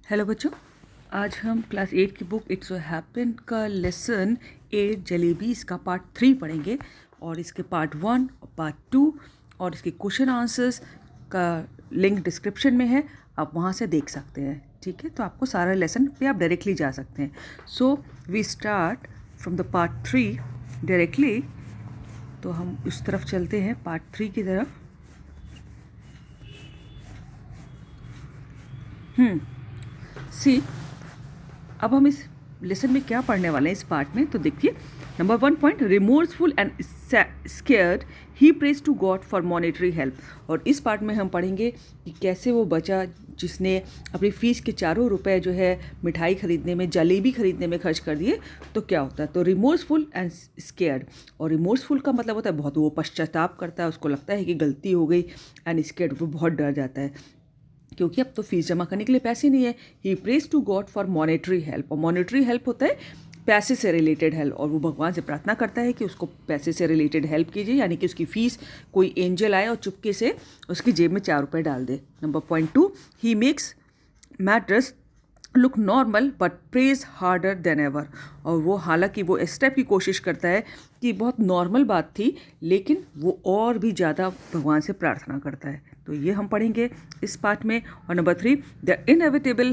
Hello बच्चों, आज हम क्लास 8 की बुक इट्स हैपन का लेसन 8 जलेबीज़ का पार्ट 3 पढ़ेंगे और इसके पार्ट 1 और पार्ट 2 और इसके क्वेश्चन आंसर्स का लिंक डिस्क्रिप्शन में है, आप वहाँ से देख सकते हैं। ठीक है, तो आपको सारा लेसन पे आप डायरेक्टली जा सकते हैं। So we start from the part 3 directly. तो हम इस तरफ चलते हैं पार्ट 3 की तरफ। सी, अब हम इस लेसन में क्या पढ़ने वाले हैं इस पार्ट में, तो देखिए number 1 point, remorseful and scared he prays to God for monetary help. और इस पार्ट में हम पढ़ेंगे कि कैसे वो बच्चा जिसने अपनी फ़ीस के 4 रुपए जो है मिठाई खरीदने में, जलेबी खरीदने में खर्च कर दिए, तो क्या होता है। तो रिमोर्सफुल एंड स्केयर्ड, और रिमोर्सफुल का मतलब होता है बहुत वो पश्चाताप करता है, उसको लगता है कि गलती हो गई, एंड स्केयर्ड वो बहुत डर जाता है क्योंकि अब तो फीस जमा करने के लिए पैसे नहीं है। He prays to God for monetary help, और मॉनेटरी हेल्प होता है पैसे से रिलेटेड हेल्प, और वो भगवान से प्रार्थना करता है कि उसको पैसे से रिलेटेड हेल्प कीजिए, यानी कि उसकी फ़ीस कोई एंजल आए और चुपके से उसकी जेब में 4 रुपये डाल दे। Number point 2, he makes matters look normal but prays harder than ever. और वो हालांकि वो इस टाइप की कोशिश करता है कि बहुत नॉर्मल बात थी, लेकिन वो और भी ज़्यादा भगवान से प्रार्थना करता है। तो ये हम पढ़ेंगे इस पार्ट में। और नंबर 3, द इनएविटेबल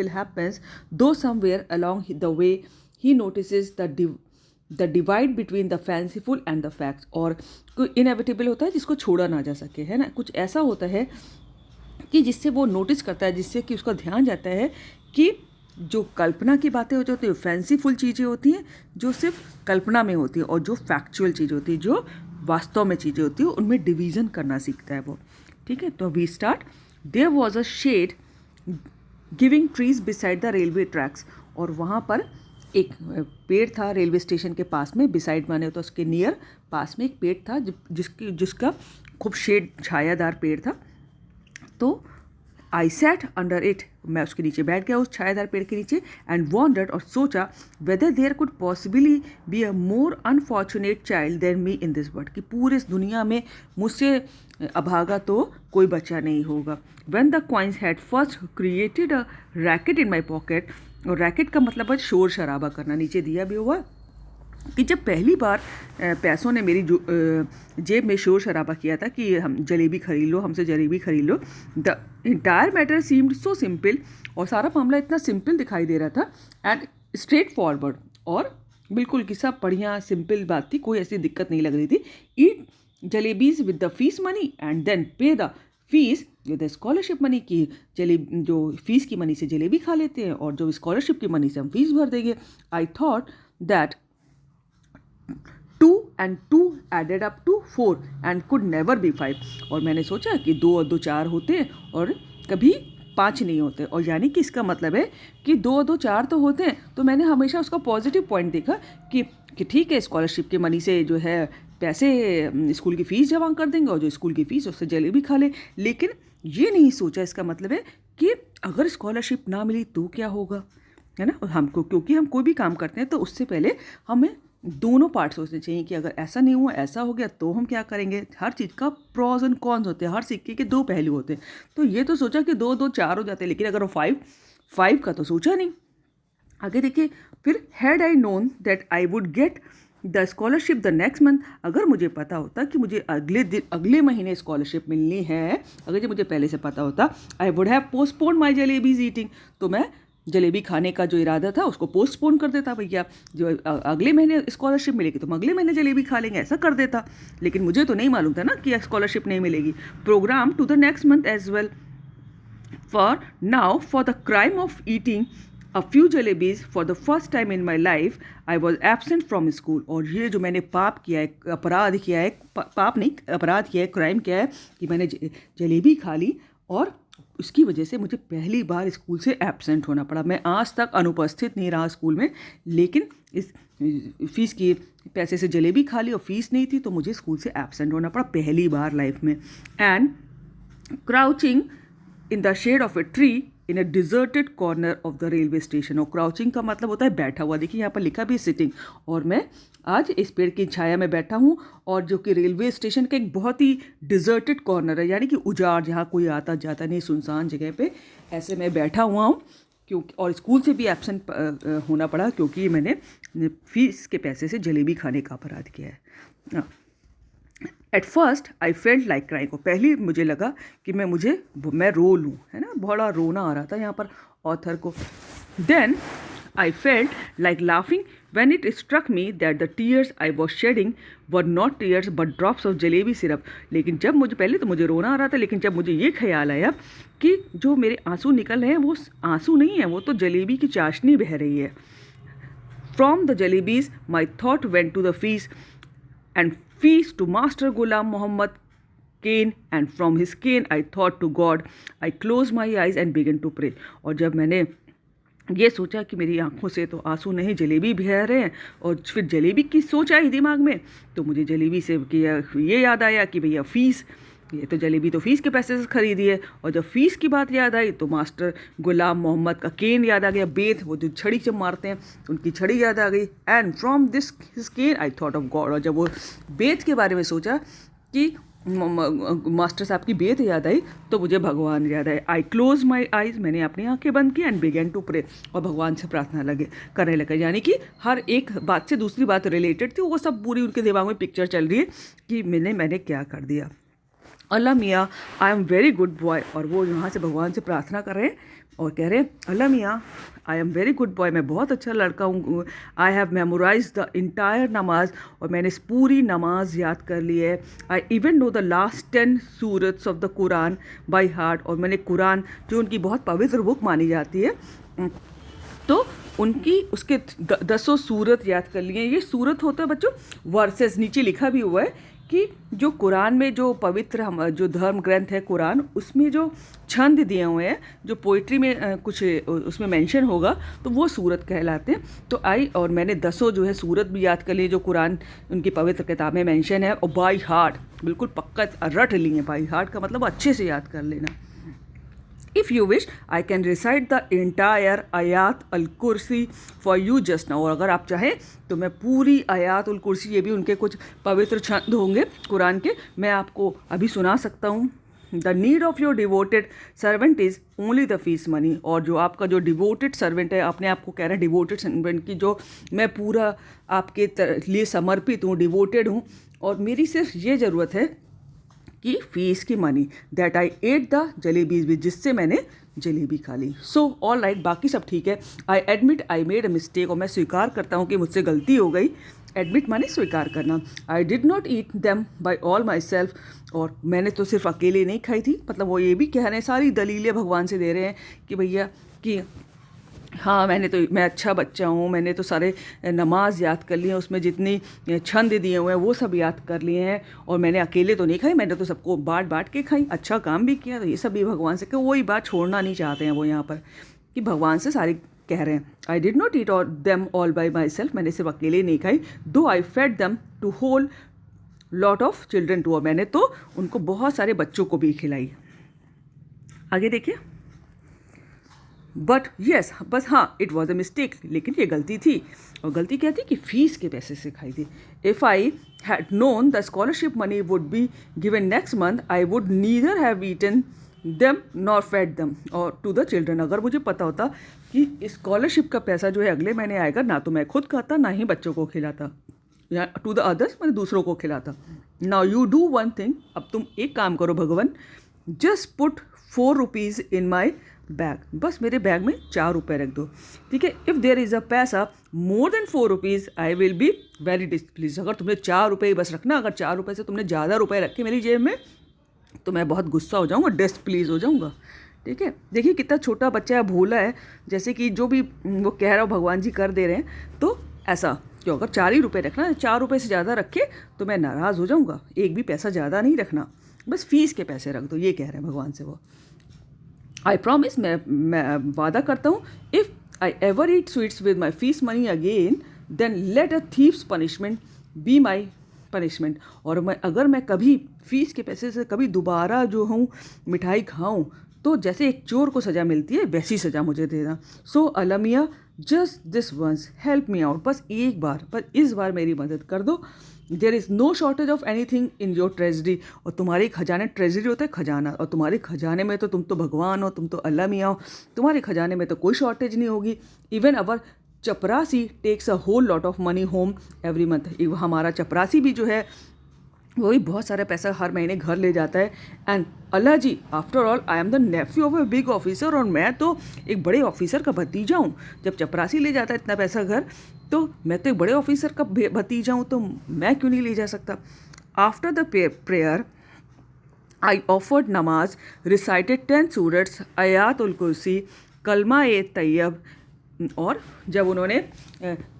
हैपन्स दो somewhere along the way he notices the divide between the fanciful and the facts. और कोई इनएविटेबल होता है जिसको छोड़ा ना जा सके, है ना। कुछ ऐसा होता है कि जिससे वो नोटिस करता है, जिससे कि उसका ध्यान जाता है कि जो कल्पना की बातें हो जाती है, फैंसीफुल चीज़ें होती हैं जो सिर्फ कल्पना में होती है, और जो फैक्चुअल चीज़ होती है, जो वास्तव में चीज़ें होती है, उनमें डिवीज़न करना सीखता है वो। ठीक है, तो we start. There was a shade giving trees beside the railway tracks. और वहाँ पर एक पेड़ था रेलवे स्टेशन के पास में, बिसाइड माने तो उसके नियर पास में एक पेड़ था जिसका खूब शेड, छायादार पेड़ था। तो आई सैट अंडर इट, मैं उसके नीचे बैठ गया, उस छायादार पेड़ के नीचे, एंड वॉन्डर्ड, और सोचा whether there could possibly be a more unfortunate child than me in this world, कि पूरे इस दुनिया में मुझसे अभागा तो कोई बच्चा नहीं होगा। When the coins had first created a racket in my pocket, और रैकेट का मतलब है शोर शराबा करना, नीचे दिया भी हुआ कि जब पहली बार पैसों ने मेरी जेब में शोर शराबा किया था कि हम जलेबी खरीद लो, हमसे जलेबी खरीद लो, the entire matter seemed so simple, और सारा मामला इतना सिंपल दिखाई दे रहा था, एंड स्ट्रेट फॉरवर्ड, और बिल्कुल कि सब बढ़िया सिंपल बात थी, कोई ऐसी दिक्कत नहीं लग रही थी। Eat jalebis with the fees money and then pay the fees with the scholarship money, की जो फीस की मनी से जलेबी खा लेते हैं और जो स्कॉलरशिप की मनी से हम फीस भर देंगे। I thought that 2 and 2 added up to 4 and could never be 5। और मैंने सोचा कि 2 और 2 4 होते हैं और कभी 5 नहीं होते, और यानी कि इसका मतलब है कि 2 और 2 4 तो होते हैं। तो मैंने हमेशा उसका पॉजिटिव पॉइंट देखा कि ठीक है, स्कॉलरशिप की मनी से जो है पैसे स्कूल की फ़ीस जमा कर देंगे, और जो स्कूल की फ़ीस उससे जलेबी खा ले। लेकिन ये नहीं सोचा, इसका मतलब है कि अगर स्कॉलरशिप ना मिली तो क्या होगा, है ना। और हमको, क्योंकि हम कोई भी काम करते हैं तो उससे पहले हमें दोनों पार्ट सोचने चाहिए कि अगर ऐसा नहीं हुआ, ऐसा हो गया, तो हम क्या करेंगे। हर चीज़ का प्रॉज एंड कॉन्स होते हैं, हर सिक्के के 2 पहलू होते हैं। तो ये तो सोचा कि 2 2 4 हो जाते हैं, लेकिन अगर वो 5 का तो सोचा नहीं। आगे देखिए, फिर had I known that I would get the scholarship the next month, अगर मुझे पता होता कि मुझे अगले महीने स्कॉलरशिप मिलनी है, अगर जो मुझे पहले से पता होता, I would have postpone my jalebis eating, तो मैं जलेबी खाने का जो इरादा था उसको पोस्टपोन कर देता। भैया जो अगले महीने स्कॉलरशिप मिलेगी तो हम अगले महीने जलेबी खा लेंगे, ऐसा कर देता। लेकिन मुझे तो नहीं मालूम था ना कि स्कॉलरशिप नहीं मिलेगी। Programme to the next month as well. For now, for the crime of eating a few jalebis for the first time in my life, I was absent from school. और ये जो मैंने पाप किया है, अपराध किया है, पाप नहीं, अपराध किया है, क्राइम किया है कि मैंने जलेबी खा ली, और उसकी वजह से मुझे पहली बार स्कूल से एब्सेंट होना पड़ा। मैं आज तक अनुपस्थित नहीं रहा स्कूल में, लेकिन इस फीस की पैसे से जलेबी खा ली और फीस नहीं थी, तो मुझे स्कूल से एब्सेंट होना पड़ा पहली बार लाइफ में। And crouching in the shade of a tree in a deserted corner of the railway station. और क्राउचिंग का मतलब होता है बैठा हुआ, देखिए यहाँ पर लिखा भी सिटिंग, और मैं आज इस पेड़ की छाया में बैठा हूँ, और जो कि रेलवे स्टेशन का एक बहुत ही डिजर्टेड कॉर्नर है, यानी कि उजाड़, जहाँ कोई आता जाता नहीं, सुनसान जगह पे ऐसे मैं बैठा हुआ हूँ। क्योंकि और स्कूल से भी एब्सेंट होना पड़ा क्योंकि मैंने फीस के पैसे से जलेबी खाने का अपराध किया है। At first I felt like crying, को पहले मुझे लगा कि मैं रो लूँ, है ना, बड़ा रोना आ रहा था यहाँ पर ऑथर को। Then I felt like laughing when it struck me that the tears I was shedding were not tears but drops of jalebi syrup. लेकिन जब मुझे, पहले तो मुझे रोना आ रहा था, लेकिन जब मुझे ये ख्याल आया कि जो मेरे आंसू निकल रहे हैं वो आंसू नहीं है, वो तो जलेबी की चाशनी बह रही है। From the jalebis my thought went to the feast and feast to Master Ghulam Muhammad cane, and from his cane I thought to God. I closed my eyes and began to pray। और जब मैंने ये सोचा कि मेरी आंखों से तो आंसू नहीं जलेबी बह रहे हैं, और फिर जलेबी की सोच आई दिमाग में, तो मुझे जलेबी से ये याद आया कि भैया फ़ीस, ये तो जलेबी तो फ़ीस के पैसे से खरीदी है। और जब फ़ीस की बात याद आई तो मास्टर गुलाम मोहम्मद का केन याद आ गया, बेत, वो जो छड़ी से मारते हैं उनकी छड़ी याद आ गई। And from this cane I thought of God, और जब वो बेत के बारे में सोचा कि मास्टर साहब की बेत याद आई तो मुझे भगवान याद आए। आई क्लोज माई आइज, मैंने अपनी आंखें बंद की, एंड बिगेन टू प्रे, और भगवान से प्रार्थना करने लगे। यानी कि हर एक बात से दूसरी बात रिलेटेड थी, वो सब पूरी उनके दिमाग में पिक्चर चल रही है कि मैंने क्या कर दिया। अल्लाह Miyan I am very good boy, और वो यहाँ से भगवान से प्रार्थना कर रहे हैं और कह रहे हैं Allah Miyan I am very good boy, मैं बहुत अच्छा लड़का हूँ। I have memorised the entire namaz, और मैंने इस पूरी नमाज याद कर ली है। I even know the last 10 surahs of the Quran by heart, और मैंने कुरान जो उनकी बहुत पवित्र बुक मानी जाती है तो उनकी उसके 10 सूरत याद कर लिए। ये सूरत होता है बच्चों वर्सेस, नीचे लिखा भी हुआ है कि जो कुरान में जो पवित्र जो धर्म ग्रंथ है कुरान, उसमें जो छंद दिए हुए हैं, जो पोइट्री में कुछ उसमें मेंशन होगा तो वो सूरत कहलाते हैं। तो और मैंने 10 जो है सूरत भी याद कर लिए जो कुरान उनकी पवित्र किताब में मेंशन है, और बाई हार्ट, बिल्कुल पक्का रट ली है। बाई हार्ट का मतलब अच्छे से याद कर लेना। If you wish, I can recite the entire आयात अल कुर्सी for you just now। और अगर आप चाहें तो मैं पूरी आयात उल कुर्सी, ये भी उनके कुछ पवित्र छंद होंगे कुरान के, मैं आपको अभी सुना सकता हूँ। The need of your devoted servant is only the fees money. और जो आपका जो डिवोटेड सर्वेंट है, अपने आप को कह रहे हैं डिवोटेड सर्वेंट की, जो मैं पूरा आपके लिए समर्पित हूँ, डिवोटेड हूँ, और मेरी सिर्फ ये ज़रूरत है कि फीस की money, that I at the jalebis भी, जिससे मैंने जलेबी खा ली। सो ऑल राइट, बाकी सब ठीक है। I admit I made a mistake, और मैं स्वीकार करता हूँ कि मुझसे गलती हो गई। एडमिट माने स्वीकार करना। आई did not eat them by all my self, और मैंने तो सिर्फ अकेले नहीं खाई थी, मतलब वो ये भी कह रहे हैं, सारी दलीलें भगवान से दे रहे हैं कि भैया कि हाँ मैं अच्छा बच्चा हूँ, मैंने तो सारे नमाज याद कर लिए हैं, उसमें जितनी छंद दिए हुए हैं वो सब याद कर लिए हैं, और मैंने अकेले तो नहीं खाई, मैंने तो सबको बांट के खाई, अच्छा काम भी किया। तो ये सब भी भगवान से, कि वही बात छोड़ना नहीं चाहते हैं वो यहाँ पर, कि भगवान से सारी कह रहे हैं। I did not eat them all by myself, मैंने सिर्फ अकेले नहीं खाई। Though I fed them to whole lot of children too, और मैंने तो उनको बहुत सारे बच्चों को भी खिलाई। आगे देखिए। बट येस, बस हाँ, इट वॉज अ मिस्टेक, लेकिन ये गलती थी। और गलती क्या थी कि फ़ीस के पैसे से खाई थी। If I had known the scholarship money would be given next month, I would neither have eaten them nor fed them or to the children. अगर मुझे पता होता कि स्कॉलरशिप का पैसा जो है अगले महीने आएगा, ना तो मैं खुद खाता, ना ही बच्चों को खिलाता, या टू द अदर्स, मतलब दूसरों को खिलाता। Now you do one thing, अब तुम एक काम करो भगवान, just put 4 rupees in my bag, बस मेरे बैग में 4 रुपये रख दो, ठीक है। इफ़ देयर इज़ अ पैसा more than 4 rupees I will be very डिस्प्लीज। अगर तुमने 4 रुपये बस रखना, अगर 4 रुपये से तुमने ज़्यादा रुपये रखे मेरी जेब में तो मैं बहुत गुस्सा हो जाऊँगा, डिस्प्लीज हो जाऊँगा, ठीक है। देखिए कितना छोटा बच्चा है, भोला है, जैसे कि जो भी वो कह रहा हो भगवान जी कर दे रहे हैं। तो ऐसा क्यों, अगर 4 ही रुपये रखना, 4 रुपये से ज़्यादा रखे तो मैं नाराज़ हो जाऊँगा। एक भी पैसा ज़्यादा नहीं रखना, बस फीस के पैसे रख दो, ये कह रहे हैं भगवान से वो। आई प्रॉमिस, मैं वादा करता हूँ, if I ever eat sweets with my fees money again then let a thief's punishment be my punishment. और अगर मैं कभी फ़ीस के पैसे से कभी दोबारा जो हूँ मिठाई खाऊँ तो जैसे एक चोर को सज़ा मिलती है वैसी सज़ा मुझे देना। So Almighty just this once help me out, बस एक बार, पर इस बार मेरी मदद कर दो। There is no shortage of anything in your treasury, और तुम्हारी खजाने, ट्रेजरी होता है खजाना, और तुम्हारे खजाने में तो तुम तो भगवान हो, तुम तो अल्लाह मियाँ हो, तुम्हारे खजाने में तो कोई शॉर्टेज नहीं होगी। Even our chaprasi takes a whole lot of money home every month, हमारा चपरासी भी जो है वो भी बहुत सारा पैसा हर महीने घर ले जाता है। And Allah ji, after all I am the nephew of a big officer, और मैं तो एक बड़े ऑफिसर का भतीजा हूँ। जब चपरासी ले जाता है इतना पैसा घर, तो मैं तो एक बड़े ऑफिसर का भतीजा हूँ, तो मैं क्यों नहीं ले जा सकता। After the prayer I offered नमाज, रिसाइटेड 10 सूरट्स, आयात उल कुर्सी, कलमा ए तैयब, और जब उन्होंने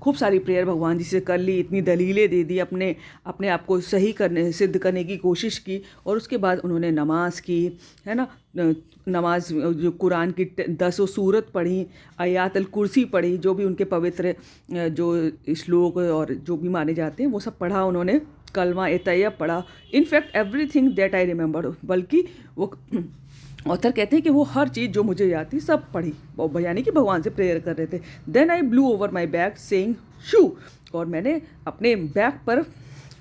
खूब सारी प्रेयर भगवान जी से कर ली, इतनी दलीलें दे दी, अपने आप को सही करने, सिद्ध करने की कोशिश की, और उसके बाद उन्होंने नमाज की, है ना, नमाज जो कुरान की 10 सूरत पढ़ी, आयात अल कुर्सी पढ़ी, जो भी उनके पवित्र जो श्लोक और जो भी माने जाते हैं वो सब पढ़ा उन्होंने, कलमा ए तैयब पढ़ा। In fact everything that I remember, बल्कि वो ऑथर कहते हैं कि वो हर चीज़ जो मुझे याद थी सब पढ़ी, यानी कि भगवान से प्रेयर कर रहे थे। Then I blew over my bag saying shoo, और मैंने अपने बैग पर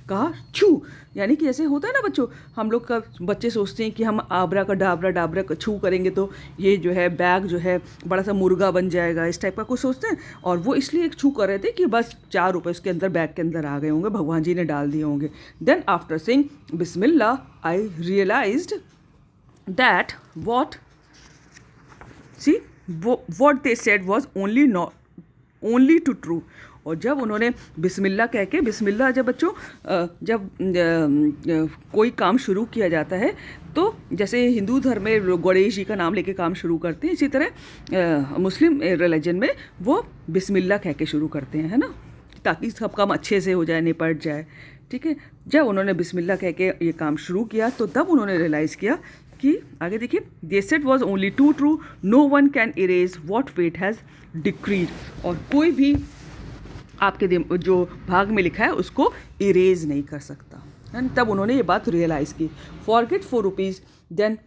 कहा छू, यानी कि जैसे होता है ना बच्चों, हम लोग का बच्चे सोचते हैं कि हम आबरा का डाबरा का छू करेंगे तो ये जो है बैग जो है बड़ा सा मुर्गा बन जाएगा, इस टाइप का कुछ सोचते हैं। और वो इसलिए एक छू कर रहे थे कि बस 4 रुपये उसके अंदर बैग के अंदर आ गए होंगे, भगवान जी ने डाल दिए होंगे। Then after saying Bismillah I realised that what they said was only to true। और जब उन्होंने बिस्मिल्लाह कह के, बिस्मिल्लाह जब बच्चों जब कोई काम शुरू किया जाता है, तो जैसे हिंदू धर्म में गणेश जी का नाम लेके काम शुरू करते हैं, इसी तरह मुस्लिम रिलीजन में वो बिस्मिल्लाह कह के शुरू करते हैं, है ना, ताकि सब काम अच्छे से हो जाए, निपट जाए। ठीक है, जब उन्होंने बिस्मिल्लाह कह के ये काम शुरू किया, तो तब उन्होंने रियलाइज़ किया कि आगे देखिए, they said was only too true, no one can erase what fate has decreed, और कोई भी आपके जो भाग में लिखा है उसको इरेज नहीं कर सकता है। तब उन्होंने ये बात रियलाइज़ की। Forget 4 rupees then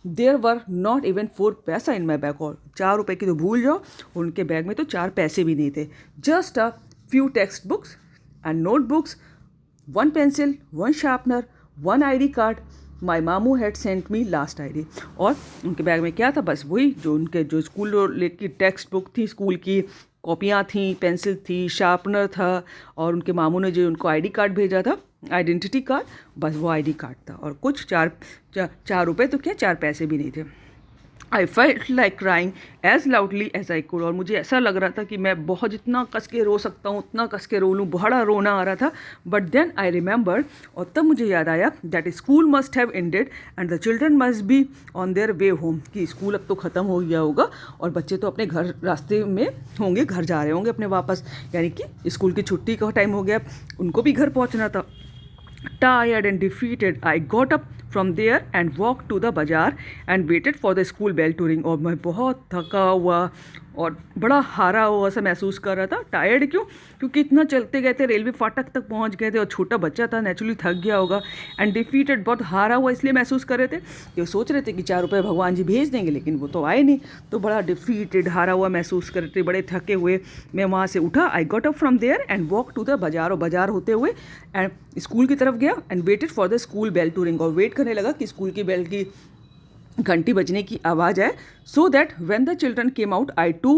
there were not even 4 paisa in my bag, और 4 रुपये की तो भूल जाओ, उनके बैग में तो 4 पैसे भी नहीं थे। Just a few textbooks and notebooks, 1 pencil, 1 sharpener, 1 ID card, my mamu had sent me last ID। और उनके बैग में क्या था, बस वही जो उनके जो स्कूल की टेक्स्ट बुक थी, स्कूल की कॉपियाँ थी, पेंसिल थी, शार्पनर था, और उनके मामू ने जो उनको ID कार्ड भेजा था, आइडेंटिटी कार्ड, बस वो ID कार्ड था, और कुछ 4 रुपये तो क्या 4 पैसे भी नहीं थे। I felt like crying as loudly as I could, और मुझे ऐसा लग रहा था कि मैं बहुत जितना कस के रो सकता हूँ उतना कस के रो लूँ, बड़ा रोना आ रहा था। बट देन आई रिमेंबर, और तब मुझे याद आया that school must have ended and the children must be on their way home, कि स्कूल अब तो ख़त्म हो गया होगा और बच्चे तो अपने घर रास्ते में होंगे, घर जा रहे होंगे अपने वापस, यानी कि स्कूल की छुट्टी का टाइम हो गया, उनको भी घर पहुँचना था। Tired and defeated, I got up from there and walked to the bazaar and waited for the school bell to ring। और मैं बहुत थका हुआ और बड़ा हारा हुआ सा महसूस कर रहा था। टायर्ड क्यों? क्योंकि इतना चलते गए थे, रेलवे फाटक तक पहुंच गए थे, और छोटा बच्चा था, नेचुरली थक गया होगा। एंड डिफीटेड, बहुत हारा हुआ इसलिए महसूस कर रहे थे कि वो सोच रहे थे कि 4 रुपये भगवान जी भेज देंगे, लेकिन वो तो आए नहीं, तो बड़ा डिफीटेड, हारा हुआ महसूस कर रहे थे, बड़े थके हुए। मैं वहाँ से उठा, I got up from there and walk to the bazaar, और बाजार होते हुए एंड स्कूल की तरफ गया and waited for the school bell to ring, और वेट करने लगा कि स्कूल की बेल की घंटी बजने की आवाज़ आए, so that when the children came out I too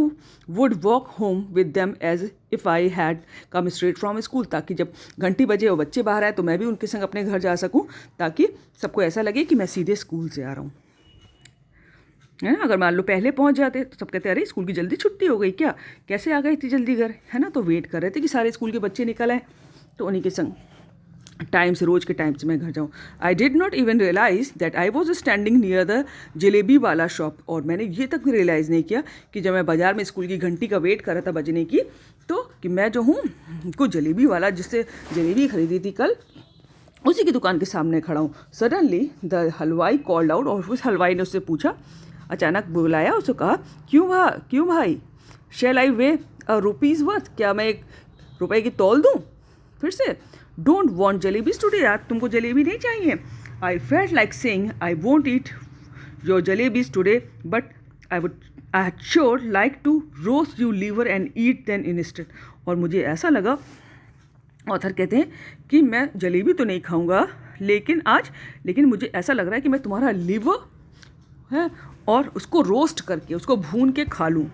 would walk home with them as if I had come straight from school, ताकि जब घंटी बजे और बच्चे बाहर आए तो मैं भी उनके संग अपने घर जा सकूं, ताकि सबको ऐसा लगे कि मैं सीधे स्कूल से आ रहा हूँ, है ना। अगर मान लो पहले पहुँच जाते तो सब कहते अरे स्कूल की जल्दी छुट्टी हो गई क्या, कैसे आ गए इतनी जल्दी घर, है ना। तो वेट कर रहे थे कि सारे स्कूल के बच्चे निकल आए, तो उन्हीं के संग टाइम से, रोज़ के टाइम से मैं घर जाऊँ। I did not even realise that I was standing near the jalebi wala shop, और मैंने ये तक भी रियलाइज़ नहीं किया कि जब मैं बाज़ार में स्कूल की घंटी का वेट कर रहा था बजने की, तो कि मैं जो हूँ को जलेबी वाला जिससे जलेबी खरीदी थी कल, उसी की दुकान के सामने खड़ा हूँ। सडनली द हलवाई कॉल्ड आउट, और उस हलवाई ने उससे पूछा, अचानक बुलाया, उसको कहा क्यों भाई, शैल आई वे अ रुपीज़ वर्थ, क्या मैं 1 रुपये की तौल दूँ? फिर से, डोंट वॉन्ट जलेबीज टुडे, आज तुमको जलेबी नहीं चाहिए? I felt like saying I won't eat your jalebis today but I had sure like to roast you liver and eat then instant. और मुझे ऐसा लगा, ऑथर कहते हैं कि मैं जलेबी तो नहीं खाऊंगा लेकिन मुझे ऐसा लग रहा है कि मैं तुम्हारा लीवर है और उसको रोस्ट करके, उसको भून के खा लूँ,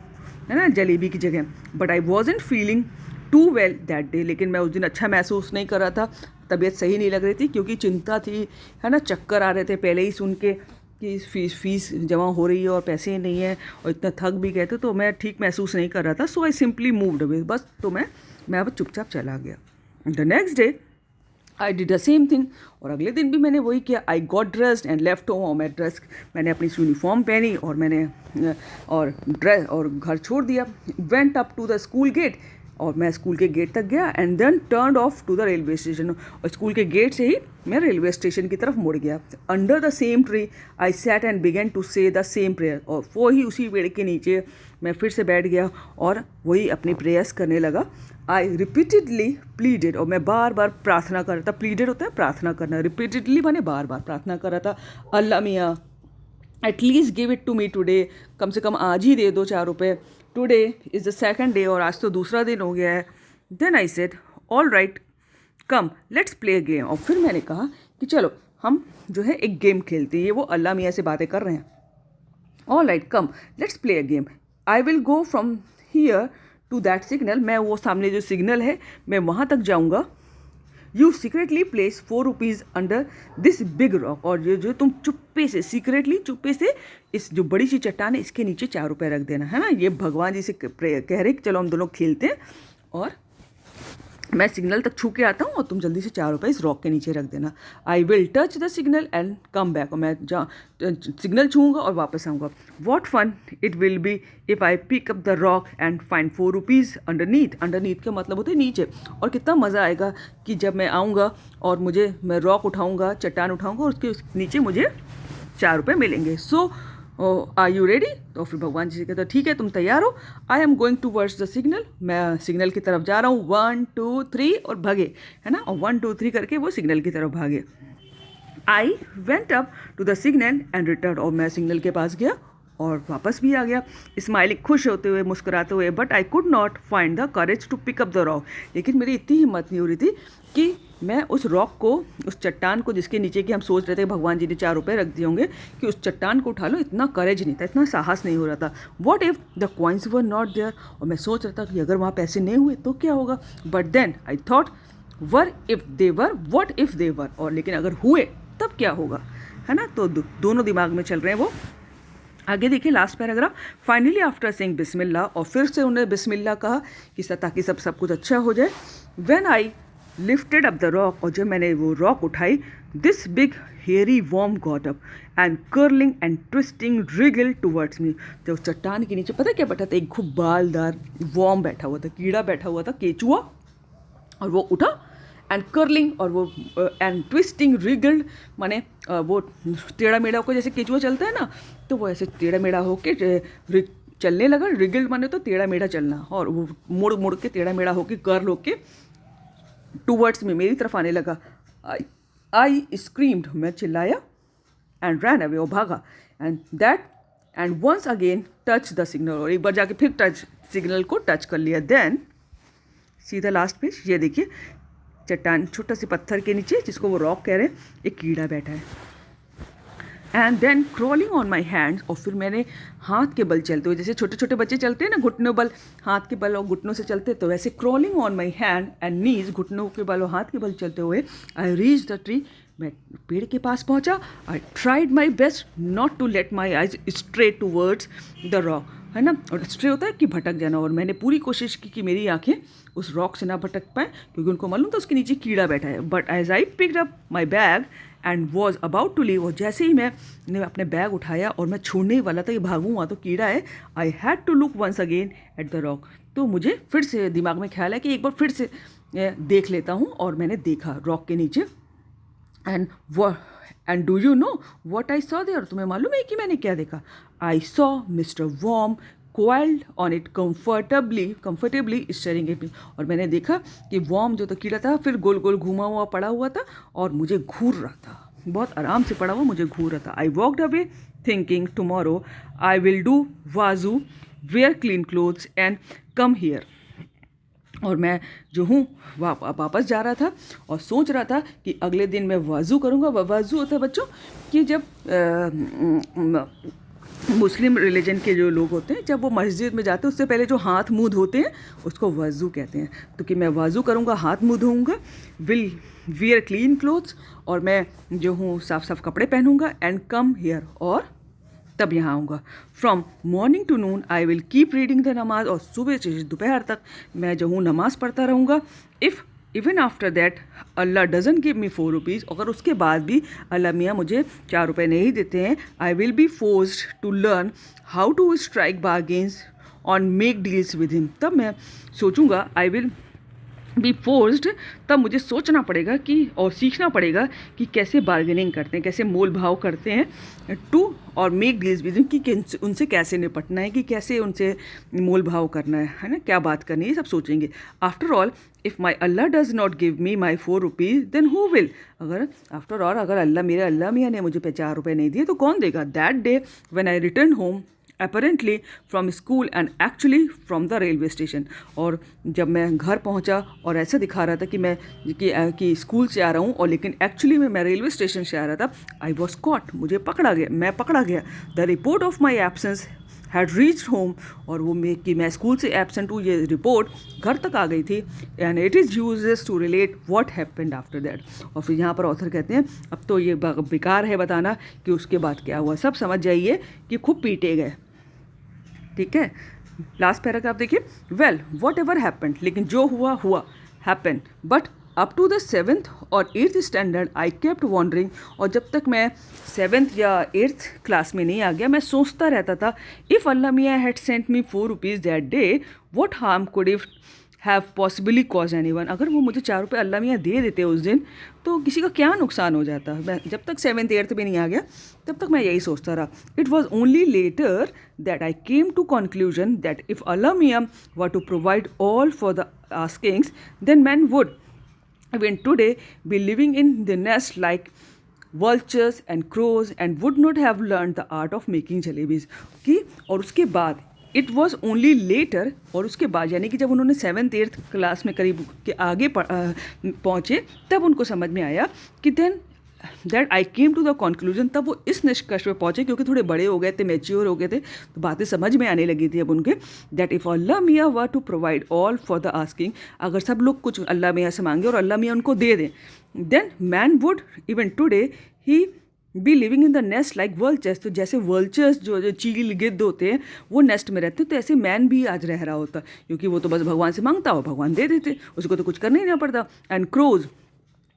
है ना, जलेबी की जगह। But I wasn't feeling too well that day. लेकिन मैं उस दिन अच्छा महसूस नहीं कर रहा था, तबीयत सही नहीं लग रही थी, क्योंकि चिंता थी, है ना, चक्कर आ रहे थे पहले ही सुन के कि फीस जमा हो रही है और पैसे ही नहीं है, और इतना थक भी गए थे, तो मैं ठीक महसूस नहीं कर रहा था। So I simply moved away, बस। तो मैं अब चुपचाप चला गया। The next day I did the same thing. और अगले दिन भी मैंने वही किया। I got dressed and left home. और मैंने अपनी यूनिफॉर्म पहनी और घर छोड़ दिया। Went up to the school gate. और मैं स्कूल के गेट तक गया and then turn off to the railway station. और स्कूल के गेट से ही मैं रेलवे स्टेशन की तरफ मुड़ गया। Under the same tree I sat and began to say the same prayer. और वो ही उसी पेड़ के नीचे मैं फिर से बैठ गया और वही अपनी प्रेयर्स करने लगा। आई रिपीटेडली प्लीडेड। और मैं बार बार प्रार्थना कर रहा था। प्लीडेड होता है प्रार्थना करना, रिपीटेडली माने बार बार प्रार्थना कर रहा था। Allah Miyan at least give it to me today. कम से कम आज ही दे दो 4 रुपये। Today is the second day. और आज तो दूसरा दिन हो गया है। Then I said all right come let's play a game. और फिर मैंने कहा कि चलो हम जो है एक गेम खेलते हैं। ये वो अल्लाह मियाँ से बातें कर रहे हैं। All right come let's play a game. I will go from here to that signal. मैं वो सामने जो सिग्नल है मैं वहाँ तक जाऊँगा। You secretly place 4 rupees under this big rock. और ये जो तुम चुप्पे से चुप्पे से इस जो बड़ी सी चट्टान है इसके नीचे 4 रुपये रख देना, है ना। ये भगवान जी से कह रहे कि चलो हम दोनों खेलते हैं और मैं सिग्नल तक छू के आता हूँ और तुम जल्दी से 4 रुपये इस रॉक के नीचे रख देना। I will touch the signal and come back. और मैं सिग्नल छूँगा और वापस आऊँगा। What fun it will be if I pick up the rock and find 4 rupees underneath. Underneath का मतलब होता है नीचे। और कितना मज़ा आएगा कि जब मैं आऊँगा और मैं रॉक उठाऊँगा, चट्टान उठाऊँगा और उसके नीचे मुझे 4 रुपये मिलेंगे। सो आर यू रेडी। तो फिर भगवान जी से कहते ठीक है तुम तैयार हो। I am going towards the signal. मैं सिग्नल की तरफ जा रहा हूँ। 1 2 3 और भागे, है ना। और 1 2 3 करके वो सिग्नल की तरफ भागे। I went up to the signal and return. और मैं सिग्नल के पास गया और वापस भी आ गया, स्माइलिंग, खुश होते हुए, मुस्कुराते हुए। But I could not find the courage to pick up the rock. लेकिन मेरी इतनी हिम्मत नहीं हो रही थी कि मैं उस रॉक को, उस चट्टान को जिसके नीचे की हम सोच रहे थे भगवान जी ने 4 रुपये रख दिए होंगे, कि उस चट्टान को उठा लो। इतना करेज नहीं था, इतना साहस नहीं हो रहा था। What if the coins were not there. और मैं सोच रहा था कि अगर वहाँ पैसे नहीं हुए तो क्या होगा। But then I thought were if they were, what if they were. और लेकिन अगर हुए तब क्या होगा, है ना। तो दोनों दिमाग में चल रहे हैं वो। आगे देखिए last paragraph. Finally after saying Bismillah. और फिर से उन्होंने बिस्मिल्लाह कहा कि ताकि सब कुछ अच्छा हो जाए। When I lifted up the rock. और जब मैंने वो रॉक उठाई, this big hairy worm got up and curling and twisting wriggle towards me. तो चट्टान के नीचे पता क्या बैठा था, एक खूब बालदार वॉर्म बैठा हुआ था, कीड़ा बैठा हुआ था, केचुआ। और वो उठा एंड कर्लिंग और वो एंड ट्विस्टिंग रिगल्ड माने वो टेढ़ा मेढ़ा होकर, जैसे केचुआ चलता है ना, तो वो ऐसे टेढ़ा मेढ़ा होके चलने लगा। रिगल्ड माने तो टेढ़ा मेढ़ा चलना। और वो मुड़ मुड़ के टेढ़ा मेढ़ा होके, कर्ल होके टूवर्ड्स में, मेरी तरफ आने लगा। आई स्क्रीम्ड, मैं चिल्लाया। एंड रैन अवे, वो भागा। And once again touch the signal. और एक बार जाके फिर सिग्नल को टच कर लिया। देन सीधा लास्ट पेज, ये देखिए चट्टान, छोटा से पत्थर के नीचे जिसको वो रॉक कह रहे हैं, एक कीड़ा बैठा है। And then crawling on my hands. और फिर मैंने हाथ के बल चलते हुए, जैसे छोटे छोटे बच्चे चलते हैं ना, घुटनों बल, हाथ के बल और घुटनों से चलते, तो वैसे crawling on my hand and knees, घुटनों के बल और हाथ के बल चलते हुए, आई रीच द ट्री। मैं पेड़ के पास पहुंचा। I tried my best not to let my eyes stray towards the rock, है ना। और स्ट्रे होता है कि भटक जाना। और मैंने पूरी कोशिश की कि मेरी आंखें उस रॉक से ना भटक पाए, क्योंकि उनको मालूम था उसके नीचे कीड़ा बैठा है। But as I picked up my bag and was about to leave. और जैसे ही मैंने अपने बैग उठाया और मैं छोड़ने ही वाला था कि भागूँ, वहाँ तो कीड़ा है, I had to look once again at the rock. तो मुझे फिर से दिमाग में ख्याल है कि एक बार फिर से देख लेता हूँ। और मैंने देखा रॉक के नीचे। And do you know what I saw there. तुम्हें मालूम है कि मैंने क्या देखा। I saw mister worm coiled on it comfortably staring at me। और मैंने देखा कि वॉर्म जो तो कीड़ा था फिर गोल गोल घूमा हुआ पड़ा हुआ था और मुझे घूर रहा था, बहुत आराम से पड़ा हुआ मुझे घूर रहा था। I walked away thinking tomorrow I will do wazoo, wear clean clothes and come here. और मैं जो हूँ वापस जा रहा था और सोच रहा था कि अगले दिन मैं वज़ू करूँगा। वज़ू होता है बच्चों कि जब मुस्लिम रिलीजन के जो लोग होते हैं जब वो मस्जिद में जाते हैं उससे पहले जो हाथ मुँह धोते हैं उसको वज़ू कहते हैं। तो कि मैं वज़ू करूँगा, हाथ मुँह धोऊँगा, विल वियर क्लीन क्लोथ्स, और मैं जो हूँ साफ साफ कपड़े पहनूँगा, एंड कम हियर, और तब यहाँ आऊँगा। From morning to noon I will keep reading the नमाज, और सुबह से दोपहर तक मैं जो हूँ नमाज पढ़ता रहूँगा। If even after that Allah doesn't give me 4 rupees, अगर उसके बाद भी अल्लाह मियाँ मुझे 4 रुपये नहीं देते हैं, I will be forced to learn how to strike bargains on make deals with him. तब मैं सोचूंगा, आई विल बी फोर्स्ड, तब मुझे सोचना पड़ेगा कि और सीखना पड़ेगा कि कैसे बार्गेनिंग करते हैं, कैसे मोल भाव करते हैं, टू और मेक डील्स विद हिम, कि उनसे कैसे निपटना है, कि कैसे उनसे मोल भाव करना है ना, क्या बात करनी है, सब सोचेंगे। After all if my Allah does not give me my 4 rupees then who will, अगर आफ्टर ऑल अगर अल्लाह मियाँ ने मुझे 4 रुपये नहीं दिए तो कौन देगा। That day when I return home apparently from school and actually from the railway station, और जब मैं घर पहुंचा और ऐसा दिखा रहा था कि मैं कि स्कूल से आ रहा हूं, और लेकिन एक्चुअली में मैं रेलवे स्टेशन से आ रहा था। आई वॉज कॉट, मुझे मैं पकड़ा गया। The report of my absence had reached home, और वो कि मैं स्कूल से एबसेंट हूँ, ये रिपोर्ट घर तक आ गई थी। And it is uses to relate what happened after that, और फिर यहाँ पर ऑथर कहते हैं अब तो ये बेकार है बताना कि उसके बाद क्या हुआ। सब समझ जाइए कि खूब पीटे गए। ठीक है, लास्ट पैराग्राफ देखिए। वेल वॉट एवर हैपेंड, लेकिन जो हुआ हुआ, happen, but up to the 7th और 8th standard I kept wandering, और जब तक मैं 7th या 8th क्लास में नहीं आ गया मैं सोचता रहता था, इफ़ अल्लाह मियाँ had sent me 4 rupees that day what harm could if have possibly cause anyone, अगर वो मुझे 4 रुपये अल्लाह मियाँ दे देते उस दिन तो किसी का क्या नुकसान हो जाता। मैं जब तक 7th 8th में नहीं आ गया तब तक मैं यही सोचता रहा। It was only later that I came to conclusion that if Allah Miyan were to provide all for the askings then man would even today be living in the nest like vultures and crows and would not have learned the art of making jalebis। कि और उसके बाद it was only letter, और उसके बाद यानी कि जब उन्होंने 7th 8th क्लास में करीब के आगे पहुँचे तब उनको समझ में आया कि then that I came to the conclusion, तब वो इस निष्कर्ष पे पहुँचे क्योंकि थोड़े बड़े हो गए थे, मैच्योर हो गए थे, तो बातें समझ में आने लगी थी अब उनके, that if Allah Miyan were to provide all for the asking, अगर सब लोग कुछ अल्लाह मियाँ से मांगे और अल्लाह मियाँ उनको दे दें, then man would even today he be living in the nest like vultures, तो जैसे वर्ल्चर्स जो चील गिद्ध होते हैं वो नेस्ट में रहते, तो ऐसे मैन भी आज रह रहा होता, क्योंकि वो तो बस भगवान से मांगता हो, भगवान दे देते, उसको तो कुछ करना ही नहीं पड़ता। एंड क्रोज,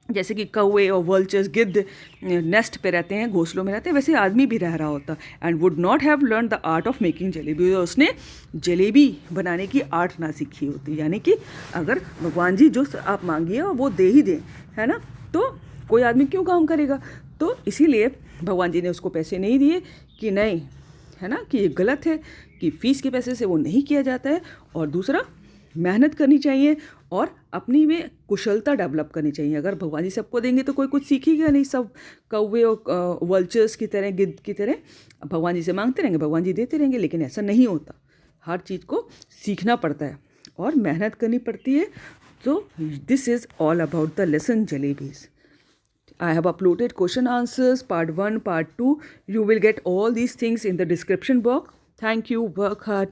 जैसे कि कौवे और वर्ल्चर्स गिद्ध नेस्ट पे रहते हैं, घोंसलों में रहते हैं, वैसे आदमी भी रह रहा होता। And would not have learn the art of making jalebi, उसने जलेबी बनाने की आर्ट ना सीखी होती। यानी कि अगर भगवान जी जो आप मांगिए वो दे ही दें, है ना, तो कोई आदमी क्यों काम करेगा। तो इसीलिए भगवान जी ने उसको पैसे नहीं दिए कि नहीं, है ना, कि ये गलत है कि फ़ीस के पैसे से वो नहीं किया जाता है। और दूसरा, मेहनत करनी चाहिए और अपनी में कुशलता डेवलप करनी चाहिए। अगर भगवान जी सबको देंगे तो कोई कुछ सीखेगा नहीं, सब कौवे और वल्चर्स की तरह, गिद्ध की तरह भगवान जी से मांगते रहेंगे, भगवान जी देते रहेंगे, लेकिन ऐसा नहीं होता। हर चीज़ को सीखना पड़ता है और मेहनत करनी पड़ती है। तो this is all about the lesson jalebis. I have uploaded question answers part 1, part 2. You will get all these things in the description box. Thank you. Work hard.